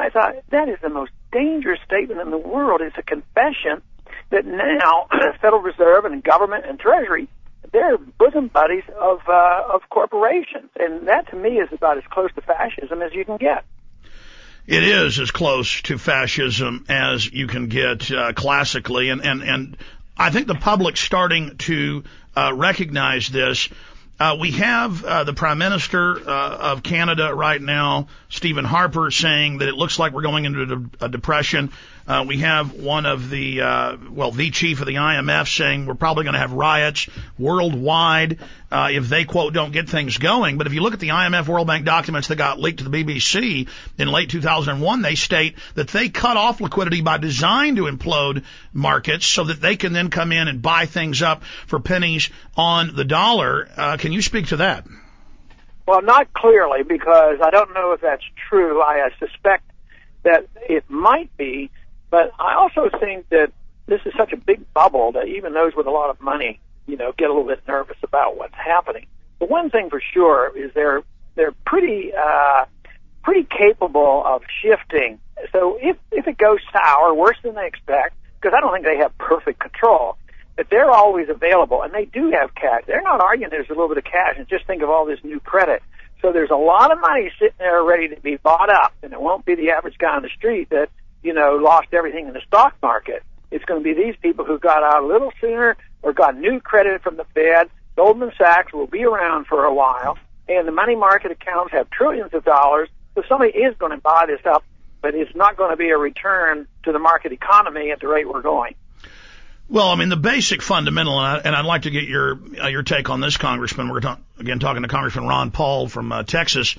I thought, that is the most dangerous statement in the world. It's a confession that now Federal Reserve and government and Treasury, they're bosom buddies of corporations. And that, to me, is about as close to fascism as you can get. It is as close to fascism as you can get classically. And I think the public's starting to recognize this. We have the Prime Minister of Canada right now, Stephen Harper, saying that it looks like we're going into a depression. We have one of the chief of the IMF saying we're probably going to have riots worldwide if they, quote, don't get things going. But if you look at the IMF World Bank documents that got leaked to the BBC in late 2001, they state that they cut off liquidity by design to implode markets so that they can then come in and buy things up for pennies on the dollar. Can you speak to that? Well, not clearly, because I don't know if that's true. I suspect that it might be. But I also think that this is such a big bubble that even those with a lot of money, get a little bit nervous about what's happening. But one thing for sure is they're pretty capable of shifting. So if it goes sour, worse than they expect, because I don't think they have perfect control, but they're always available, and they do have cash. They're not arguing there's a little bit of cash, and just think of all this new credit. So there's a lot of money sitting there ready to be bought up, and it won't be the average guy on the street that lost everything in the stock market. It's going to be these people who got out a little sooner or got new credit from the Fed. Goldman Sachs will be around for a while, and the money market accounts have trillions of dollars. So somebody is going to buy this up, but it's not going to be a return to the market economy at the rate we're going. Well, I mean, the basic fundamental, and I'd like to get your take on this, Congressman. We're talking to Congressman Ron Paul from Texas.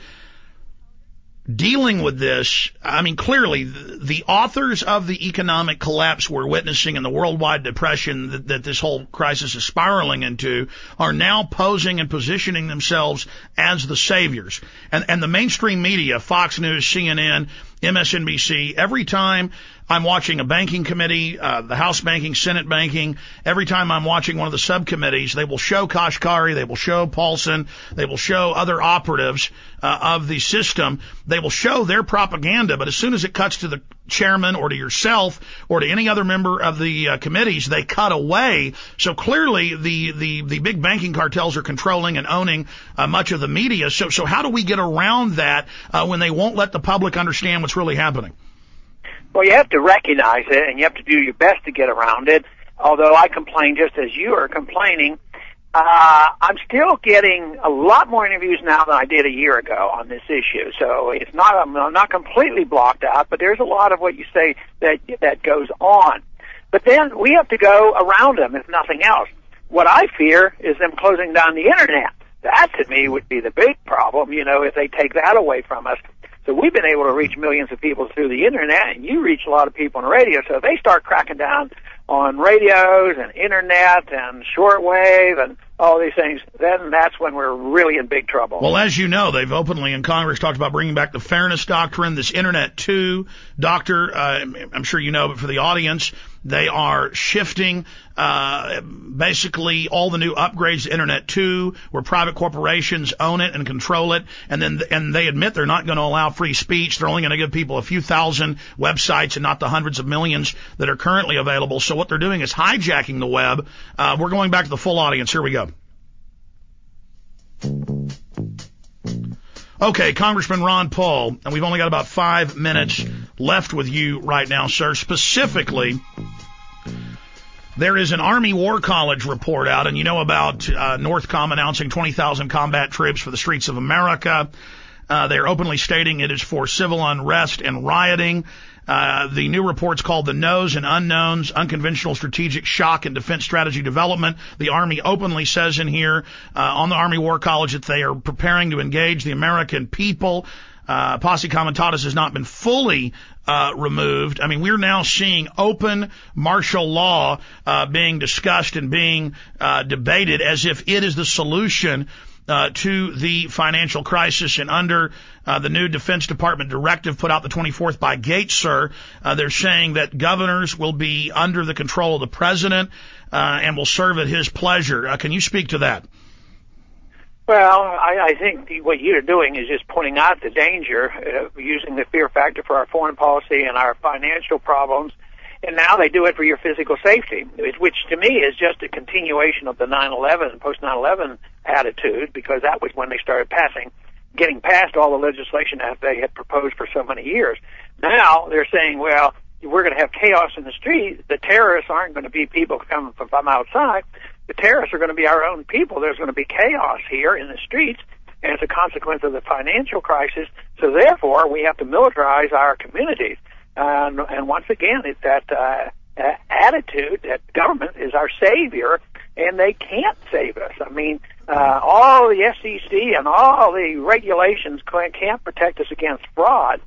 Dealing with this, I mean, clearly the authors of the economic collapse we're witnessing and the worldwide depression that this whole crisis is spiraling into are now posing and positioning themselves as the saviors. And the mainstream media, Fox News, CNN, MSNBC, every time I'm watching a banking committee, the House banking, Senate banking, every time I'm watching one of the subcommittees, they will show Kashkari, they will show Paulson, they will show other operatives of the system. They will show their propaganda, but as soon as it cuts to the chairman or to yourself or to any other member of the committees, they cut away. So clearly the big banking cartels are controlling and owning much of the media. So how do we get around that when they won't let the public understand what's really happening? Well, you have to recognize it, and you have to do your best to get around it. Although I complain just as you are complaining, I'm still getting a lot more interviews now than I did a year ago on this issue. So it's not, I'm not completely blocked out, but there's a lot of what you say that goes on. But then we have to go around them, if nothing else. What I fear is them closing down the Internet. That, to me, would be the big problem, if they take that away from us. So we've been able to reach millions of people through the Internet, and you reach a lot of people on the radio. So if they start cracking down on radios and Internet and shortwave and all these things, then that's when we're really in big trouble. Well, as you know, they've openly in Congress talked about bringing back the Fairness Doctrine, this Internet 2 doctor. I'm sure you know, but for the audience, they are shifting basically all the new upgrades to Internet 2, where private corporations own it and control it, and they admit they're not going to allow free speech. They're only going to give people a few thousand websites and not the hundreds of millions that are currently available. So what they're doing is hijacking the web. We're going back to the full audience. Here we go. Okay, Congressman Ron Paul, and we've only got about 5 minutes left with you right now, sir. Specifically, there is an Army War College report out, and you know about NORTHCOM announcing 20,000 combat troops for the streets of America. They're openly stating it is for civil unrest and rioting. The new report's called The Knowns and Unknowns, Unconventional Strategic Shock and Defense Strategy Development. The Army openly says in here on the Army War College that they are preparing to engage the American people. Posse Comitatus has not been fully removed. I mean, we're now seeing open martial law being discussed and being debated as if it is the solution to the financial crisis. And under the new Defense Department directive put out the 24th by Gates, sir, they're saying that governors will be under the control of the president and will serve at his pleasure. Can you speak to that? Well, I think what you're doing is just pointing out the danger of using the fear factor for our foreign policy and our financial problems. And now they do it for your physical safety, which to me is just a continuation of the 9/11, post 9/11 attitude, because that was when they started getting past all the legislation that they had proposed for so many years. Now they're saying, well, we're going to have chaos in the street. The terrorists aren't going to be people coming from outside. The terrorists are going to be our own people. There's going to be chaos here in the streets, and it's a consequence of the financial crisis. So therefore, we have to militarize our communities. And once again, it's that attitude that government is our savior, and they can't save us. I mean, all the SEC and all the regulations can't protect us against fraud,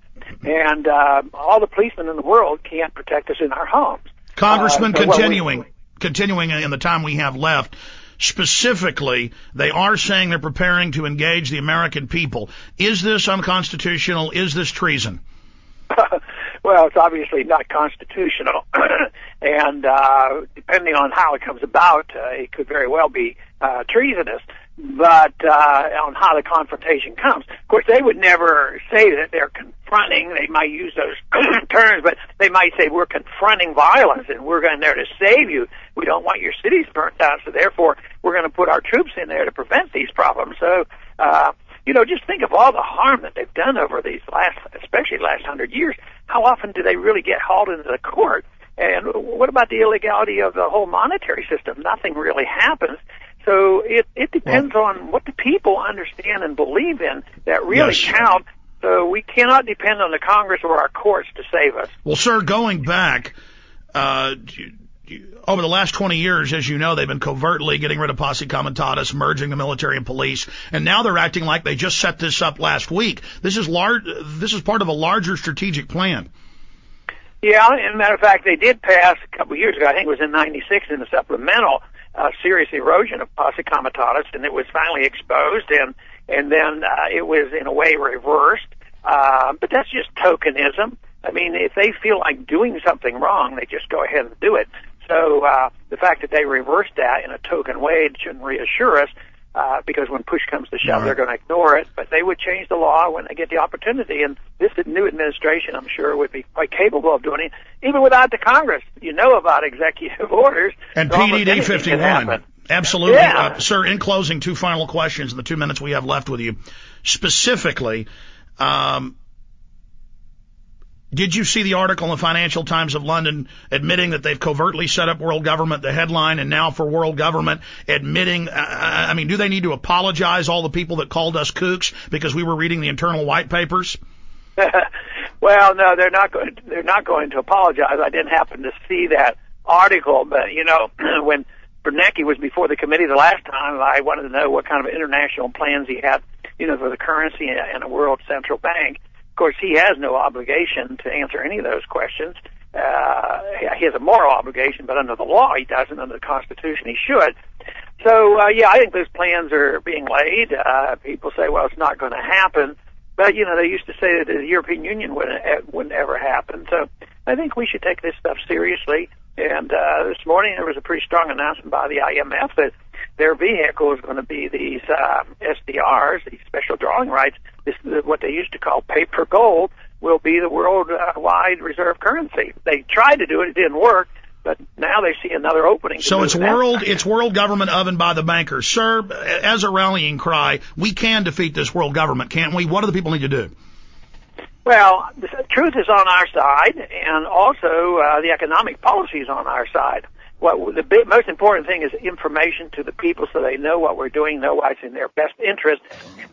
and all the policemen in the world can't protect us in our homes. Congressman, continuing in the time we have left, specifically, they are saying they're preparing to engage the American people. Is this unconstitutional? Is this treason? Well, it's obviously not constitutional, and depending on how it comes about, it could very well be treasonous. But on how the confrontation comes, of course, they would never say that they're confronting. They might use those terms, but they might say we're confronting violence and we're going there to save you. We don't want your cities burnt down, so therefore we're going to put our troops in there to prevent these problems. So, just think of all the harm that they've done over these especially the last 100 years. How often do they really get hauled into the court? And what about the illegality of the whole monetary system? Nothing really happens. So it depends on what the people understand and believe in that really count. So we cannot depend on the Congress or our courts to save us. Well, sir, going back over the last 20 years, as you know, they've been covertly getting rid of posse comitatus, merging the military and police, and now they're acting like they just set this up last week. This is part of a larger strategic plan. Yeah, as a matter of fact, they did pass a couple of years ago, I think it was in '96, in the supplemental, serious erosion of posse comitatus, and it was finally exposed, and then it was in a way reversed. But that's just tokenism. I mean, if they feel like doing something wrong, they just go ahead and do it. So the fact that they reversed that in a token way shouldn't reassure us, because when push comes to shove, they're going to ignore it. But they would change the law when they get the opportunity, and this new administration, I'm sure, would be quite capable of doing it, even without the Congress. You know about executive orders. And PDD 51. Absolutely. Yeah. Sir, in closing, two final questions in the 2 minutes we have left with you. Specifically, did you see the article in the Financial Times of London admitting that they've covertly set up world government, the headline, and now for world government admitting, do they need to apologize, all the people that called us kooks because we were reading the internal white papers? Well, no, they're not going to apologize. I didn't happen to see that article, but, when Bernanke was before the committee the last time, I wanted to know what kind of international plans he had, for the currency and a world central bank. Of course, he has no obligation to answer any of those questions. He has a moral obligation, but under the law he doesn't. Under the Constitution he should. So, I think those plans are being laid. People say, well, it's not going to happen. But, they used to say that the European Union wouldn't ever happen. So I think we should take this stuff seriously. And this morning there was a pretty strong announcement by the IMF that their vehicle is going to be these SDRs, these special drawing rights. This is what they used to call paper gold, will be the worldwide reserve currency. They tried to do it, it didn't work, but now they see another opening. So it's world government oven by the bankers. Sir, as a rallying cry, we can defeat this world government, can't we? What do the people need to do? Well, the truth is on our side, and also the economic policy is on our side. The most important thing is information to the people so they know what we're doing, know what's in their best interest,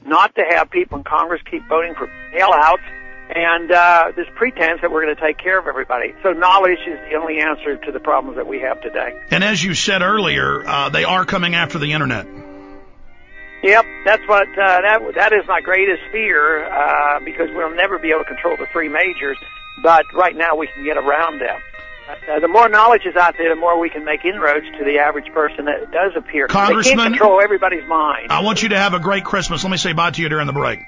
not to have people in Congress keep voting for bailouts and this pretense that we're going to take care of everybody. So knowledge is the only answer to the problems that we have today. And as you said earlier, they are coming after the Internet. Yep, that's what that is my greatest fear, because we'll never be able to control the three majors, but right now we can get around them. The more knowledge is out there, the more we can make inroads to the average person that does appear. Congressman, they can't control everybody's mind. I want you to have a great Christmas. Let me say bye to you during the break.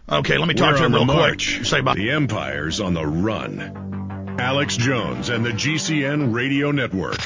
Okay, let me talk to him real quick. Say bye. The Empire's on the run. Alex Jones and the GCN Radio Network.